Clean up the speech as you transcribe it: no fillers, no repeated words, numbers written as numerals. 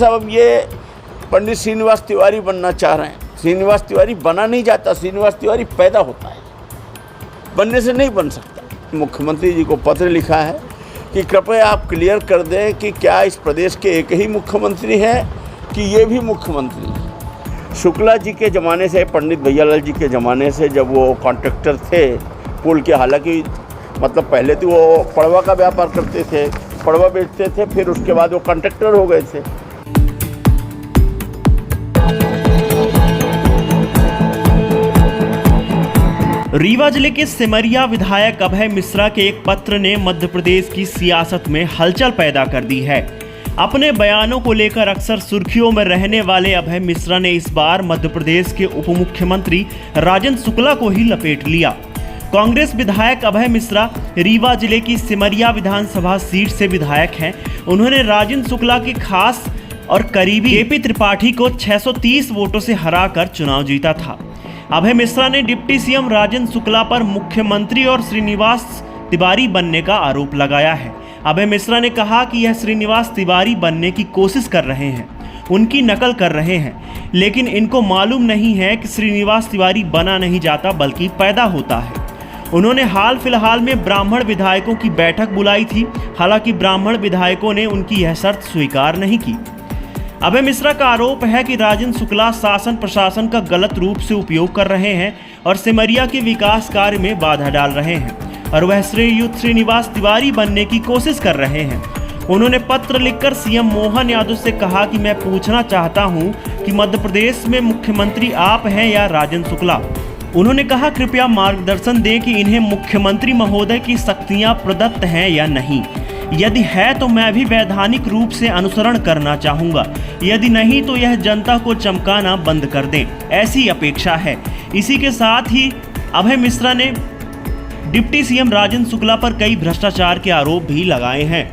साहब अब ये पंडित श्रीनिवास तिवारी बनना चाह रहे हैं। श्रीनिवास तिवारी बना नहीं जाता, श्रीनिवास तिवारी पैदा होता है, बनने से नहीं बन सकता। मुख्यमंत्री जी को पत्र लिखा है कि कृपया आप क्लियर कर दें कि क्या इस प्रदेश के एक ही मुख्यमंत्री हैं कि ये भी मुख्यमंत्री हैं। शुक्ला जी के ज़माने से, पंडित भैयालाल जी के ज़माने से, जब वो कॉन्ट्रैक्टर थे पुल के, हालांकि मतलब पहले तो वो पड़वा का व्यापार करते थे, पड़वा बेचते थे, फिर उसके बाद वो कॉन्ट्रैक्टर हो गए थे। रीवा जिले के सिमरिया विधायक अभय मिश्रा के एक पत्र ने मध्य प्रदेश की सियासत में हलचल पैदा कर दी है। अपने बयानों को लेकर अक्सर सुर्खियों में रहने वाले अभय मिश्रा ने इस बार मध्य प्रदेश के उप मुख्यमंत्री राजेंद्र शुक्ला को ही लपेट लिया। कांग्रेस विधायक अभय मिश्रा रीवा जिले की सिमरिया विधानसभा सीट से विधायक हैं। उन्होंने राजेंद्र शुक्ला के खास और करीबी केपी त्रिपाठी को 630 वोटों से हराकर चुनाव जीता था। अभय मिश्रा ने डिप्टी सीएम राजेंद्र शुक्ला पर मुख्यमंत्री और श्रीनिवास तिवारी बनने का आरोप लगाया है। अभय मिश्रा ने कहा कि यह श्रीनिवास तिवारी बनने की कोशिश कर रहे हैं, उनकी नकल कर रहे हैं, लेकिन इनको मालूम नहीं है कि श्रीनिवास तिवारी बना नहीं जाता बल्कि पैदा होता है। उन्होंने हाल फिलहाल में ब्राह्मण विधायकों की बैठक बुलाई थी, हालांकि ब्राह्मण विधायकों ने उनकी यह शर्त स्वीकार नहीं की। अभय मिश्रा का आरोप है कि राजेंद्र शुक्ला शासन प्रशासन का गलत रूप से उपयोग कर रहे हैं और सिमरिया के विकास कार्य में बाधा डाल रहे हैं और वह श्रीयुत श्रीनिवास तिवारी बनने की कोशिश कर रहे हैं। उन्होंने पत्र लिखकर सीएम मोहन यादव से कहा कि मैं पूछना चाहता हूं कि मध्य प्रदेश में मुख्यमंत्री आप हैं या राजेंद्र शुक्ला। उन्होंने कहा कृपया मार्गदर्शन दें कि इन्हें मुख्यमंत्री महोदय की शक्तियां प्रदत्त हैं या नहीं। यदि है तो मैं भी वैधानिक रूप से अनुसरण करना चाहूँगा, यदि नहीं तो यह जनता को चमकाना बंद कर दें, ऐसी अपेक्षा है। इसी के साथ ही अभय मिश्रा ने डिप्टी सीएम राजेंद्र शुक्ला पर कई भ्रष्टाचार के आरोप भी लगाए हैं।